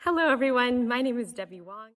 Hello, everyone. My name is Debi Wong.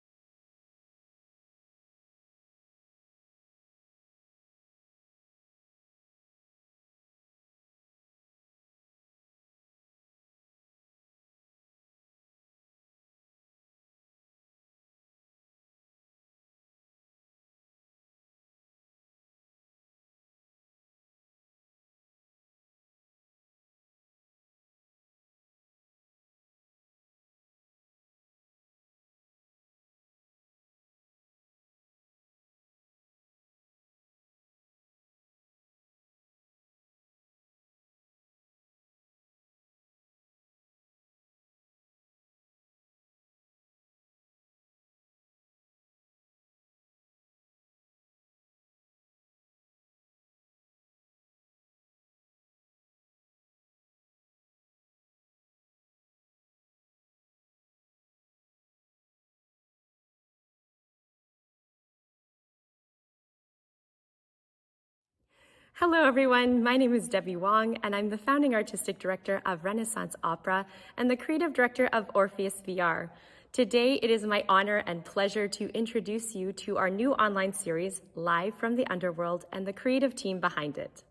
Hello, everyone. My name is Debi Wong, and I'm the founding artistic director of Renaissance Opera and the creative director of Orpheus Vr. Today, it is my honor and pleasure to introduce you to our new online series, Live from the Underworld, and the creative team behind it.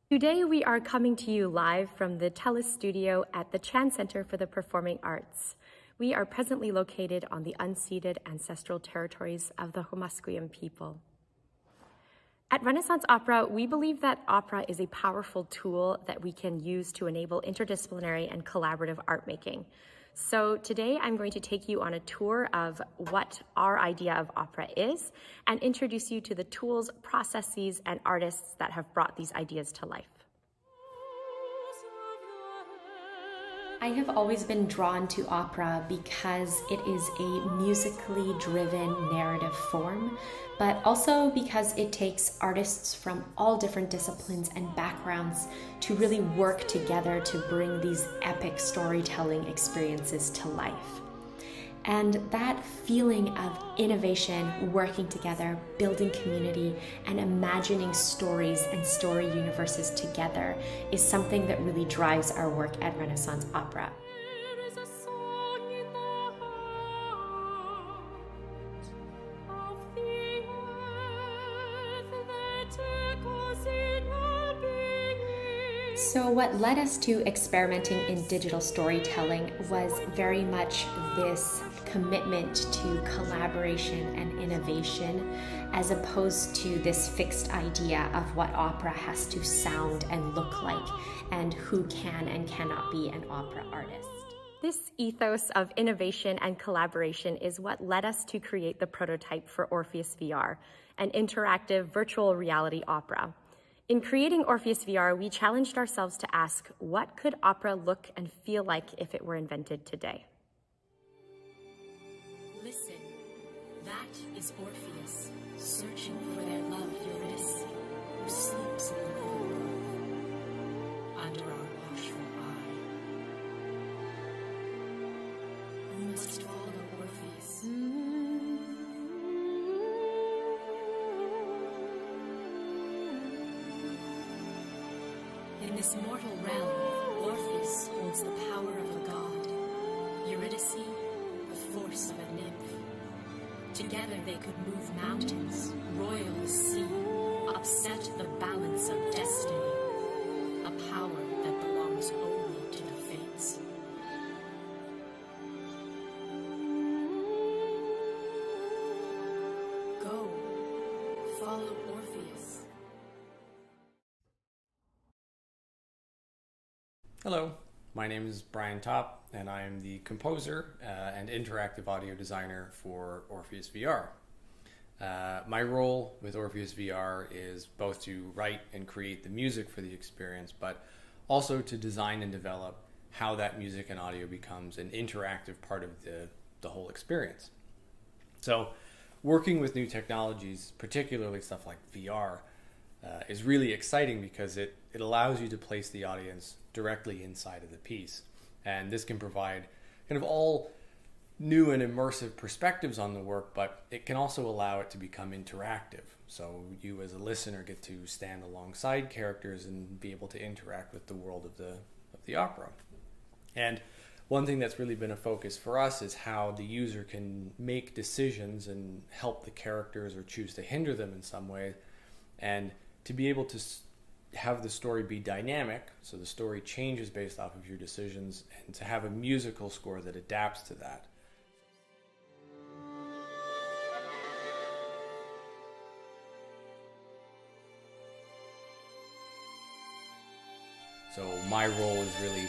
Today, we are coming to you live from the TELUS studio at the Chan Center for the Performing Arts. We are presently located on the unceded ancestral territories of the Humasquiam people. At Renaissance Opera, we believe that opera is a powerful tool that we can use to enable interdisciplinary and collaborative art making. So today I'm going to take you on a tour of what our idea of opera is and introduce you to the tools, processes, and artists that have brought these ideas to life. I have always been drawn to opera because it is a musically driven narrative form, but also because it takes artists from all different disciplines and backgrounds to really work together to bring these epic storytelling experiences to life. And that feeling of innovation, working together, building community, and imagining stories and story universes together is something that really drives our work at Renaissance Opera. So what led us to experimenting in digital storytelling was very much this commitment to collaboration and innovation, as opposed to this fixed idea of what opera has to sound and look like, and who can and cannot be an opera artist. This ethos of innovation and collaboration is what led us to create the prototype for Orpheus Vr, an interactive virtual reality opera. In creating Orpheus Vr, we challenged ourselves to ask, what could opera look and feel like if it were invented today? Listen, that is Orpheus, searching for their love Eurydice, who sleeps in the cold grove, under our watchful eye. We must follow Orpheus. In this mortal realm, Orpheus holds the power of a god, Eurydice, the force of a nymph. Together they could move mountains, roil the sea, upset the balance of destiny, a power that belongs only to the fates. Go, follow Orpheus. Hello, my name is Brian Topp, and I am the composer and interactive audio designer for Orpheus Vr. My role with Orpheus Vr is both to write and create the music for the experience, but also to design and develop how that music and audio becomes an interactive part of the whole experience. So working with new technologies, particularly stuff like VR, is really exciting because it allows you to place the audience directly inside of the piece. And this can provide kind of all new and immersive perspectives on the work, but it can also allow it to become interactive. So you as a listener get to stand alongside characters and be able to interact with the world of the opera. And one thing that's really been a focus for us is how the user can make decisions and help the characters or choose to hinder them in some way. And to be able to have the story be dynamic, so the story changes based off of your decisions, and to have a musical score that adapts to that. So my role is really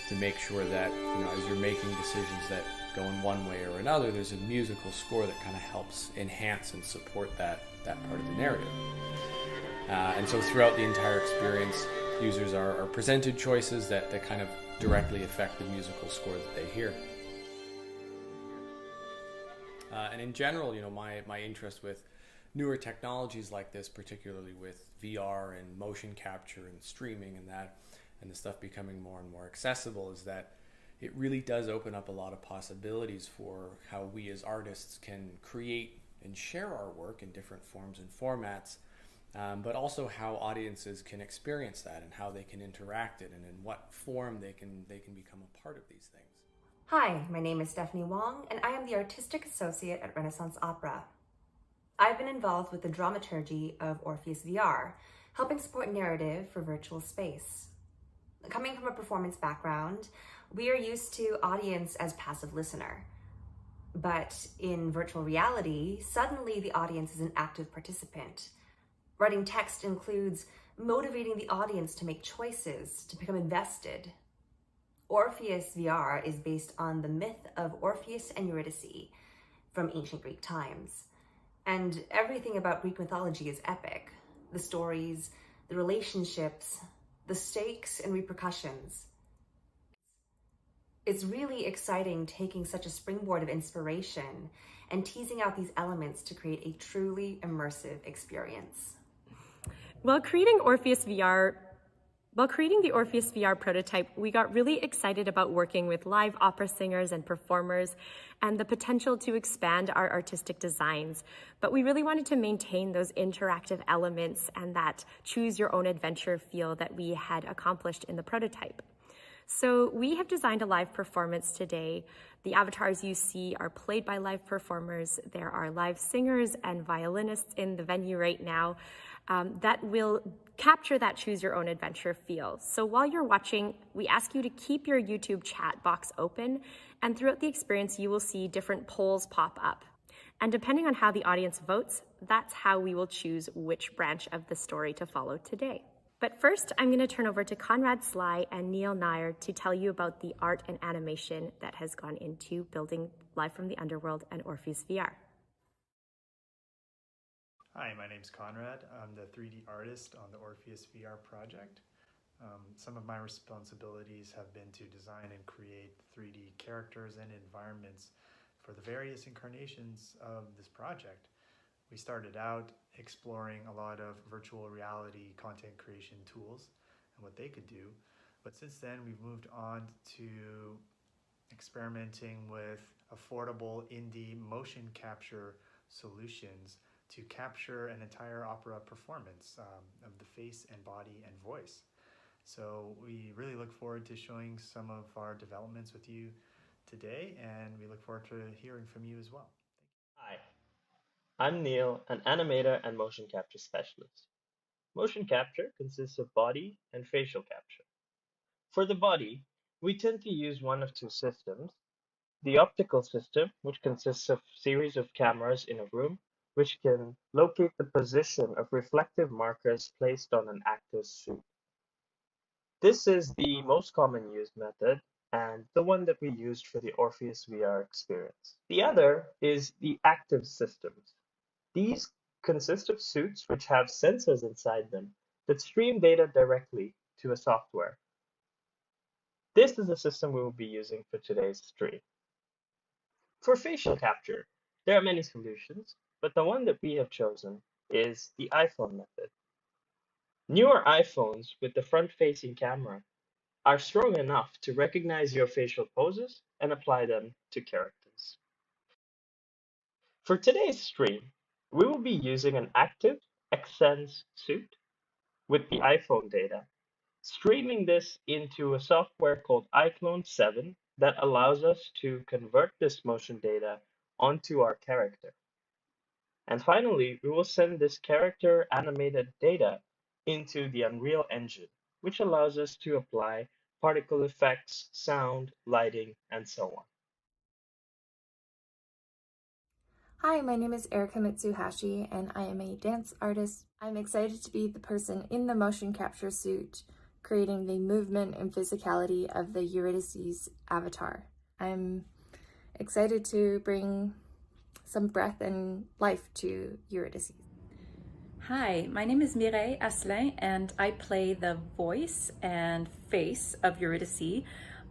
to make sure that, as you're making decisions that go in one way or another, there's a musical score that kind of helps enhance and support that part of the narrative. And so throughout the entire experience, users are presented choices that kind of directly affect the musical score that they hear. And in general, my interest with newer technologies like this, particularly with VR and motion capture and streaming and the stuff becoming more and more accessible, is that it really does open up a lot of possibilities for how we as artists can create and share our work in different forms and formats, but also how audiences can experience that and how they can interact it and in what form they can become a part of these things. Hi, my name is Stephanie Wong, and I am the Artistic Associate at Naissance Opera. I've been involved with the dramaturgy of Orpheus Vr, helping support narrative for virtual space. Coming from a performance background, we are used to audience as passive listener. But in virtual reality, suddenly the audience is an active participant. Writing text includes motivating the audience to make choices, to become invested. Orpheus Vr is based on the myth of Orpheus and Eurydice from ancient Greek times. And everything about Greek mythology is epic. The stories, the relationships, the stakes and repercussions. It's really exciting taking such a springboard of inspiration and teasing out these elements to create a truly immersive experience. While creating the Orpheus Vr prototype, we got really excited about working with live opera singers and performers and the potential to expand our artistic designs. But we really wanted to maintain those interactive elements and that choose your own adventure feel that we had accomplished in the prototype. So we have designed a live performance today. The avatars you see are played by live performers. There are live singers and violinists in the venue right now that will capture that choose your own adventure feel. So while you're watching, we ask you to keep your YouTube chat box open, and throughout the experience, you will see different polls pop up. And depending on how the audience votes, that's how we will choose which branch of the story to follow today. But first, I'm going to turn over to Conrad Sly and Neel Nair to tell you about the art and animation that has gone into building Live from the Underworld and Orpheus Vr. Hi, my name's Conrad. I'm the 3D artist on the Orpheus Vr project. Some of my responsibilities have been to design and create 3D characters and environments for the various incarnations of this project. We started out exploring a lot of virtual reality content creation tools and what they could do, but since then we've moved on to experimenting with affordable indie motion capture solutions to capture an entire opera performance of the face and body and voice. So we really look forward to showing some of our developments with you today, and we look forward to hearing from you as well. Hi, I'm Neel, an animator and motion capture specialist. Motion capture consists of body and facial capture. For the body, we tend to use one of two systems. The optical system, which consists of a series of cameras in a room, which can locate the position of reflective markers placed on an actor's suit. This is the most common used method and the one that we used for the Orpheus Vr experience. The other is the active systems. These consist of suits which have sensors inside them that stream data directly to a software. This is the system we will be using for today's stream. For facial capture, there are many solutions, but the one that we have chosen is the iPhone method. Newer iPhones with the front-facing camera are strong enough to recognize your facial poses and apply them to characters. For today's stream, we will be using an active Xsense suit with the iPhone data, streaming this into a software called iClone 7 that allows us to convert this motion data onto our character. And finally, we will send this character animated data into the Unreal Engine, which allows us to apply particle effects, sound, lighting, and so on. Hi, my name is Erika Mitsuhashi, and I am a dance artist. I'm excited to be the person in the motion capture suit, creating the movement and physicality of the Eurydice's avatar. I'm excited to bring some breath and life to Eurydice. Hi, my name is Mireille Asselin, and I play the voice and face of Eurydice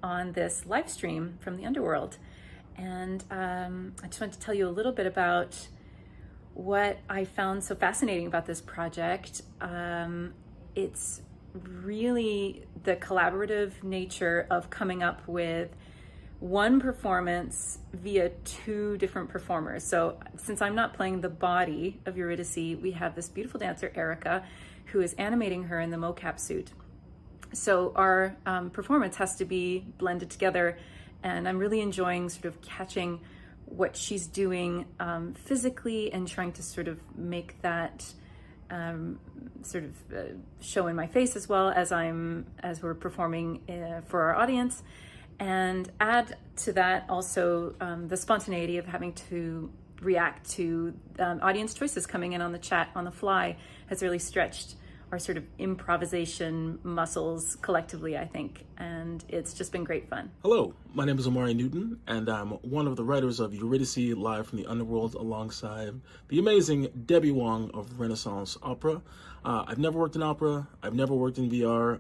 on this live stream from the Underworld. And I just want to tell you a little bit about what I found so fascinating about this project. It's really the collaborative nature of coming up with one performance via two different performers. So since I'm not playing the body of Eurydice, we have this beautiful dancer, Erika, who is animating her in the mocap suit. So our performance has to be blended together, and I'm really enjoying sort of catching what she's doing physically and trying to sort of make that show in my face as well as we're performing for our audience, and add to that also the spontaneity of having to react to audience choices coming in on the chat on the fly has really stretched our sort of improvisation muscles collectively, I think, and it's just been great fun. Hello, my name is Omari Newton, and I'm one of the writers of Eurydice live from the Underworld alongside the amazing Debi Wong of Renaissance Opera. I've never worked in opera, I've never worked in VR.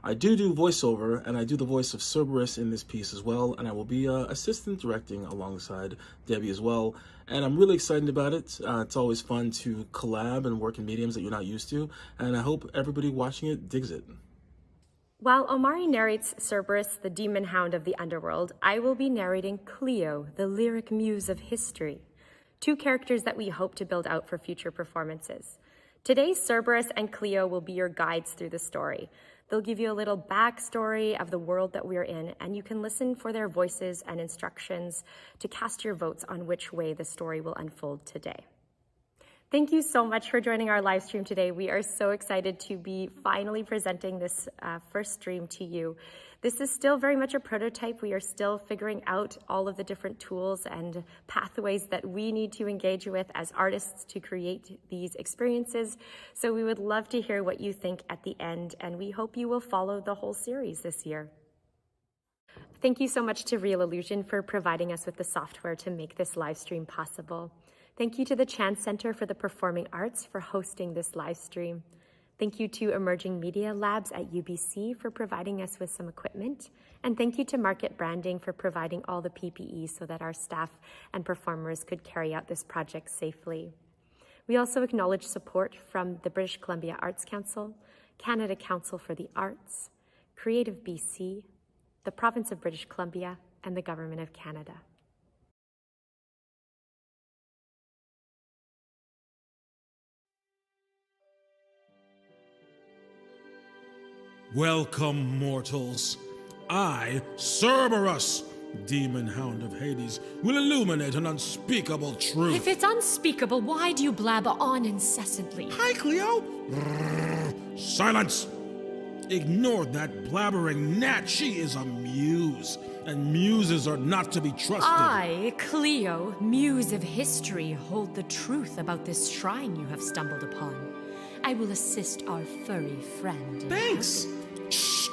I do voiceover, and I do the voice of Cerberus in this piece as well, and I will be assistant directing alongside Debi as well. And I'm really excited about it. It's always fun to collab and work in mediums that you're not used to, and I hope everybody watching it digs it. While Omari narrates Cerberus, the demon hound of the underworld, I will be narrating Cleo, the lyric muse of history, two characters that we hope to build out for future performances. Today, Cerberus and Cleo will be your guides through the story. They'll give you a little backstory of the world that we're in, and you can listen for their voices and instructions to cast your votes on which way the story will unfold today. Thank you so much for joining our live stream today. We are so excited to be finally presenting this first stream to you. This is still very much a prototype. We are still figuring out all of the different tools and pathways that we need to engage with as artists to create these experiences. So we would love to hear what you think at the end, and we hope you will follow the whole series this year. Thank you so much to Real Illusion for providing us with the software to make this live stream possible. Thank you to the Chance Center for the Performing Arts for hosting this live stream. Thank you to Emerging Media Labs at UBC for providing us with some equipment. And thank you to Market Branding for providing all the PPE so that our staff and performers could carry out this project safely. We also acknowledge support from the British Columbia Arts Council, Canada Council for the Arts, Creative BC, the Province of British Columbia, and the Government of Canada. Welcome, mortals. I, Cerberus, demon hound of Hades, will illuminate an unspeakable truth. If it's unspeakable, why do you blab on incessantly? Hi, Cleo. Silence. Ignore that blabbering gnat. She is a muse, and muses are not to be trusted. I, Cleo, muse of history, hold the truth about this shrine you have stumbled upon. I will assist our furry friend. Thanks. Shh.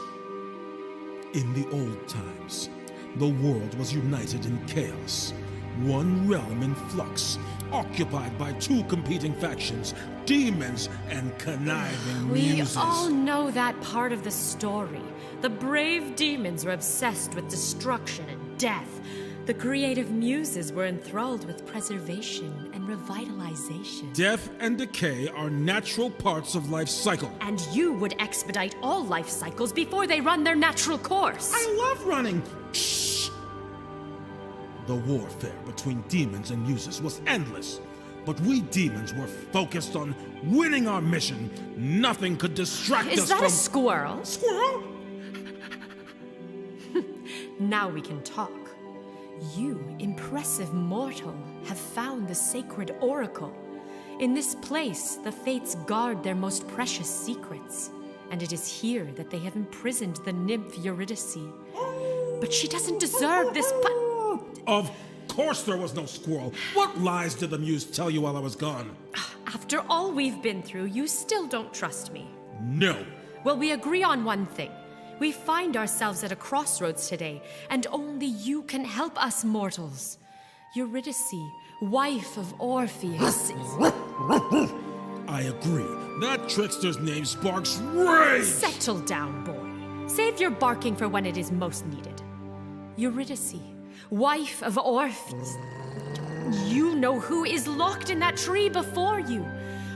In the old times, the world was united in chaos. One realm in flux, occupied by two competing factions, demons and conniving muses. We all know that part of the story. The brave demons were obsessed with destruction and death. The creative muses were enthralled with preservation and revitalization. Death and decay are natural parts of life's cycle. And you would expedite all life cycles before they run their natural course. I love running. Shh. The warfare between demons and muses was endless. But we demons were focused on winning our mission. Nothing could distract us from... Is that a squirrel? Squirrel? Now we can talk. You, impressive mortal, have found the sacred oracle. In this place, the fates guard their most precious secrets, and it is here that they have imprisoned the nymph Eurydice. But she doesn't deserve this Of course there was no squirrel. What lies did the muse tell you while I was gone? After all we've been through, you still don't trust me. No. Well, we agree on one thing. We find ourselves at a crossroads today, and only you can help us mortals. Eurydice, wife of Orpheus. I agree. That trickster's name sparks rage! Settle down, boy. Save your barking for when it is most needed. Eurydice, wife of Orpheus. You know who is locked in that tree before you.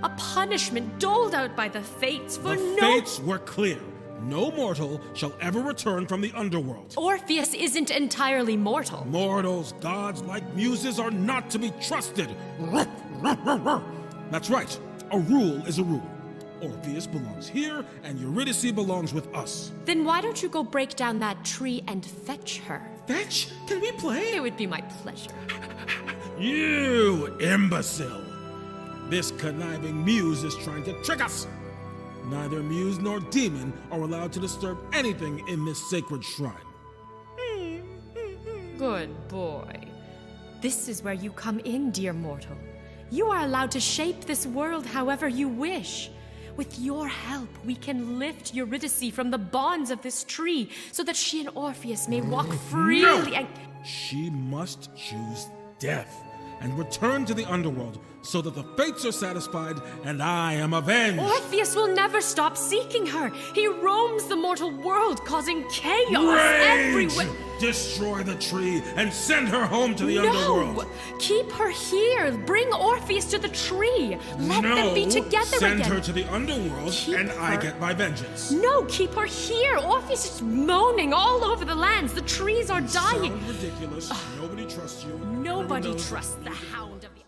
A punishment doled out by the fates for The fates were clear. No mortal shall ever return from the underworld. Orpheus isn't entirely mortal. Mortals, gods, like muses are not to be trusted. That's right. A rule is a rule. Orpheus belongs here, and Eurydice belongs with us. Then why don't you go break down that tree and fetch her? Fetch? Can we play? It would be my pleasure. You imbecile! This conniving muse is trying to trick us! Neither muse nor demon are allowed to disturb anything in this sacred shrine. Good boy. This is where you come in, dear mortal. You are allowed to shape this world however you wish. With your help, we can lift Eurydice from the bonds of this tree so that she and Orpheus may walk freely No! She must choose death and return to the underworld so that the fates are satisfied and I am avenged. Orpheus will never stop seeking her. He roams the mortal world, causing chaos Rage! everywhere. Destroy the tree and send her home to the underworld. No! Keep her here. Bring Orpheus to the tree. Let them be together send again. her to the underworld and I get my vengeance. No, keep her here. Orpheus is moaning all over the lands. The trees are dying. Sound ridiculous. Nobody trusts you. Nobody Everyone knows trusts the hound of the...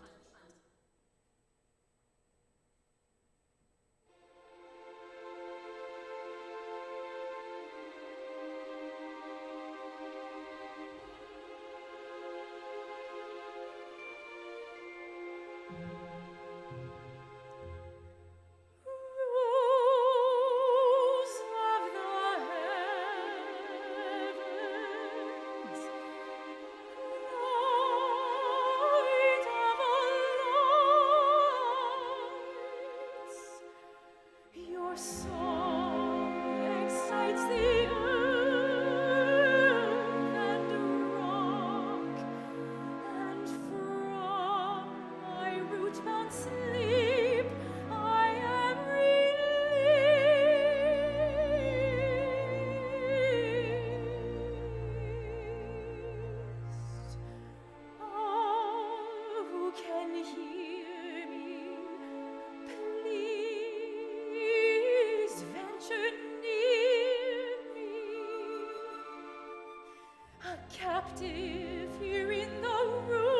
Captive here in the root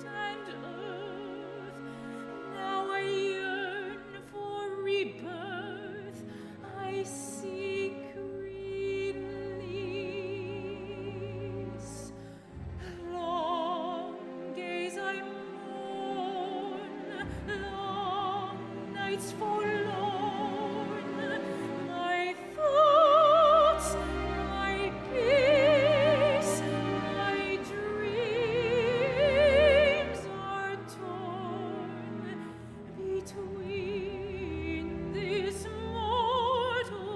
and earth, now I yearn for rebirth. I seek release. Long days I mourn, long nights forlorn. My thoughts, my peace, my dreams are torn between this mortal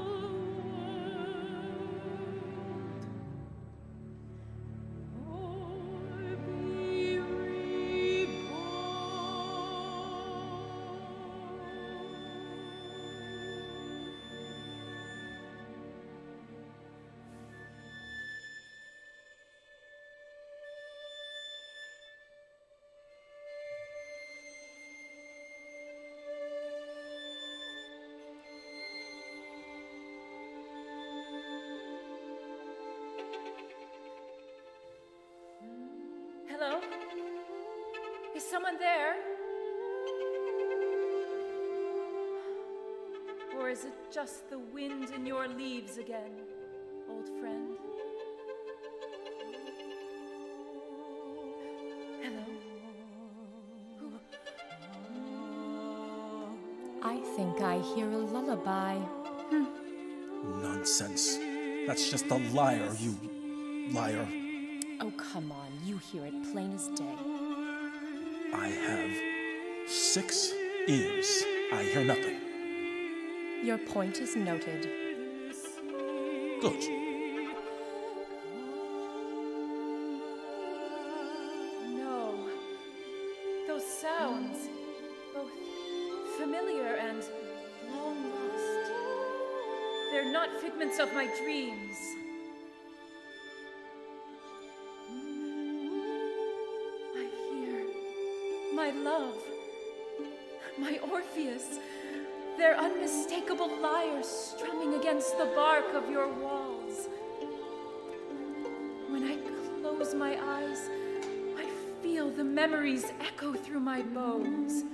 world, or be Hello? Is someone there? Or is it just the wind in your leaves again? old friend. Hello? Who? I think I hear a lullaby. Nonsense. That's just a liar, you liar. Oh, come on. You hear it plain as day. I have 6 ears. I hear nothing. Your point is noted. Good. No. Those sounds, both familiar and long lost. They're not figments of my dreams. I hear my love, my Orpheus, their unmistakable lyres strumming against the bark of your walls. When I close my eyes, I feel the memories echo through my bones.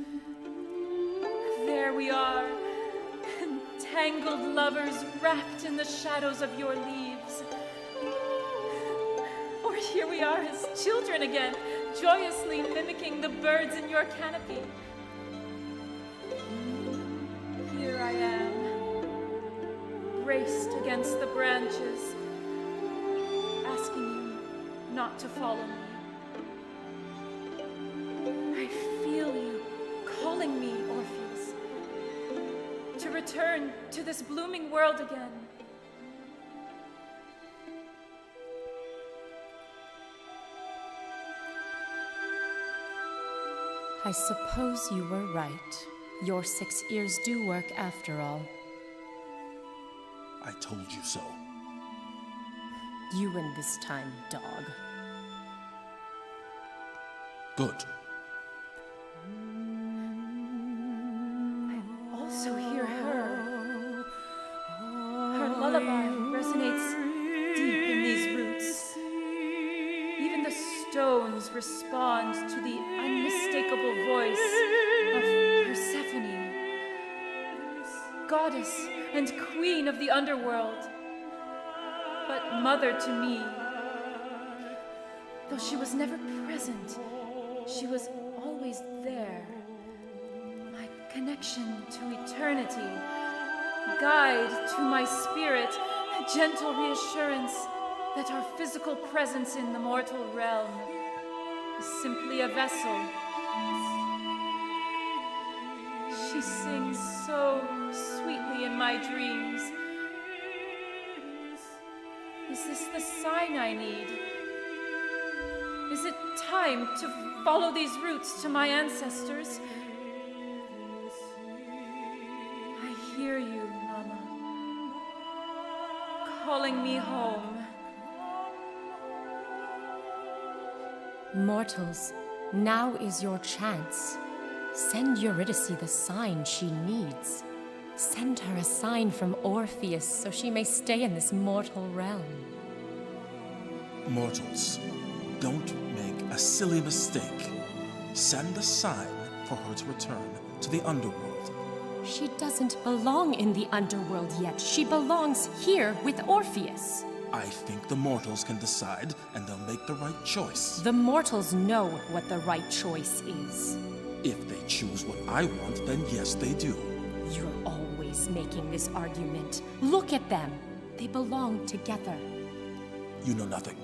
There we are, entangled lovers wrapped in the shadows of your leaves. Or here we are as children again, joyously mimicking the birds in your canopy. Here I am, braced against the branches, asking you not to follow me. I feel you calling me, Orpheus, to return to this blooming world again. I suppose you were right. Your 6 ears do work after all. I told you so. You win this time, dog. Good. I also hear her. Her lullaby resonates deep in these roots. Even the stones respond to the unmistakable voice of Persephone, goddess and queen of the underworld, but mother to me. Though she was never present, she was always there. My connection to eternity, guide to my spirit, gentle reassurance that our physical presence in the mortal realm is simply a vessel. She sings so sweetly in my dreams. Is this the sign I need? Is it time to follow these roots to my ancestors? I hear you, Mama, calling me home. Mortals, now is your chance. Send Eurydice the sign she needs. Send her a sign from Orpheus so she may stay in this mortal realm. Mortals, don't make a silly mistake. Send a sign for her to return to the underworld. She doesn't belong in the underworld yet. She belongs here with Orpheus. I think the mortals can decide, and they'll make the right choice. The mortals know what the right choice is. If they choose what I want, then yes, they do. You're always making this argument. Look at them. They belong together. You know nothing.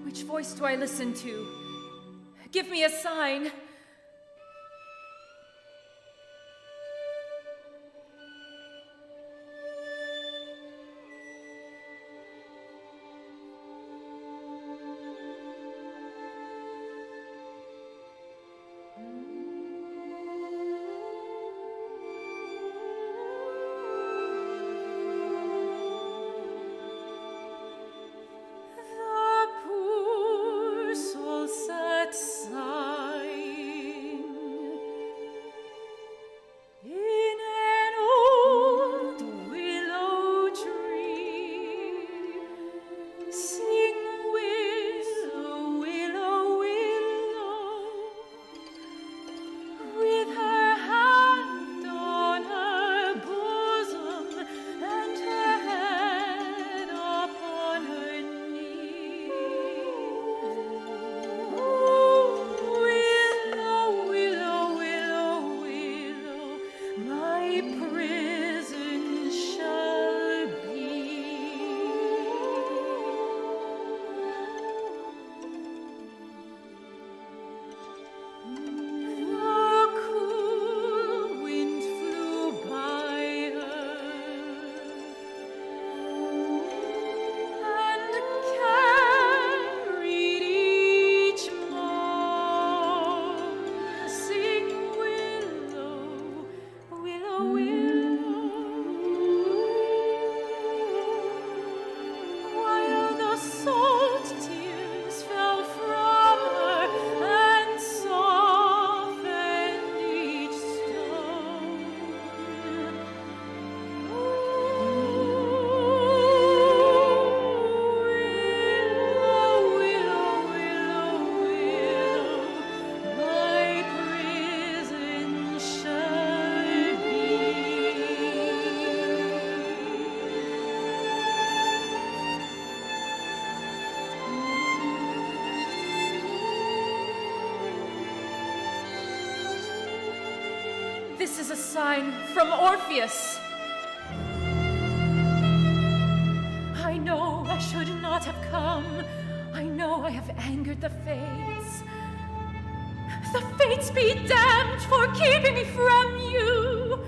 Which voice do I listen to? Give me a sign. The poor soul set aside prison shall be. The cool wind flew by her and carried each moan, sing willow, willow, willow, while the salt tears fell from her and softened each stone. Willow, willow, willow, willow, my prison shall be. This is a sign from Orpheus. I know I should not have come. I know I have angered the fates. The fates be damned for keeping me from you.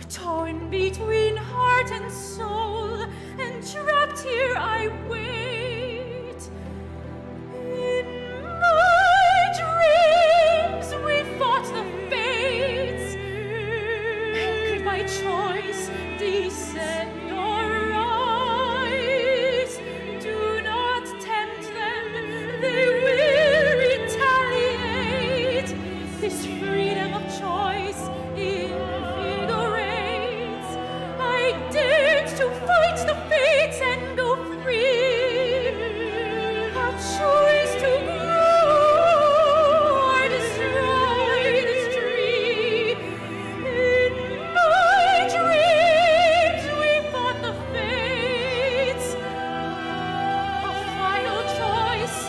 Torn between heart and soul, and trapped here I wait. In my dreams we fought the fates. And could my choice descend or rise? Do not tempt them, they will retaliate. This freedom of choice invigorates. I dared to fight the fates and go free. A choice to grow or destroy this tree. In my dreams we fought the fates. A final choice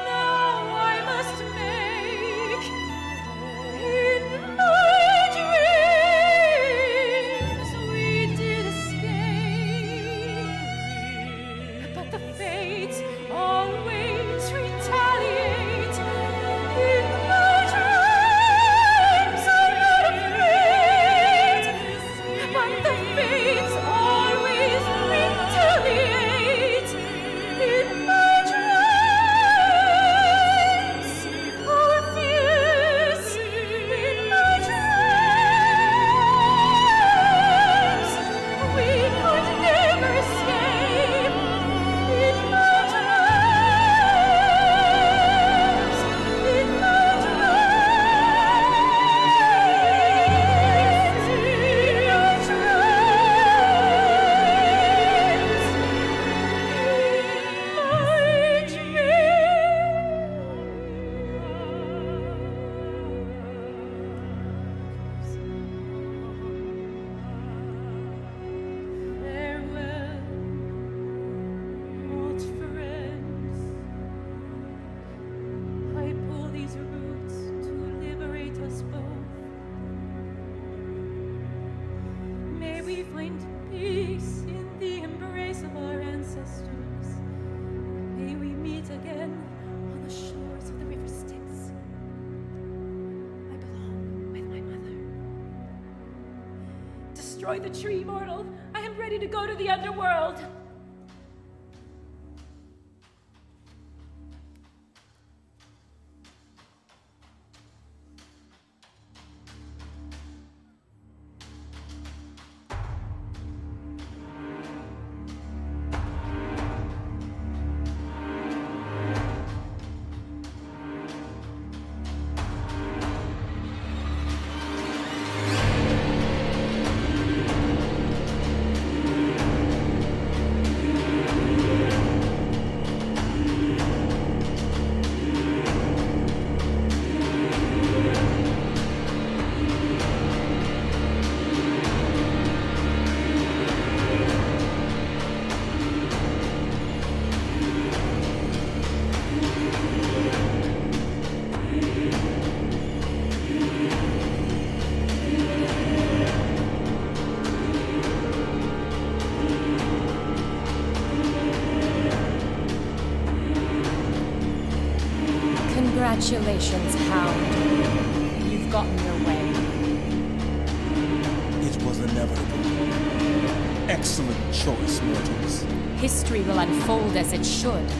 now I must make. In my dreams we did escape, but the fates always retaliate. In my dreams I'm not afraid, but the fates always retaliate. In my dreams, Orpheus, in my dreams, we could never escape. In my dreams, in my dreams, in Farewell, old friends. I pull these roots to liberate us both. May we find peace in the embrace of our ancestors. May we meet again on the shores of the river Styx. I belong with my mother. Destroy the tree, mortal. I am ready to go to the underworld. Congratulations, Hound. You've gotten your way. It was inevitable. Excellent choice, mortals. History will unfold as it should.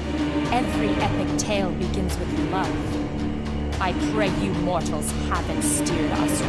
Every epic tale begins with love. I pray you mortals haven't steered us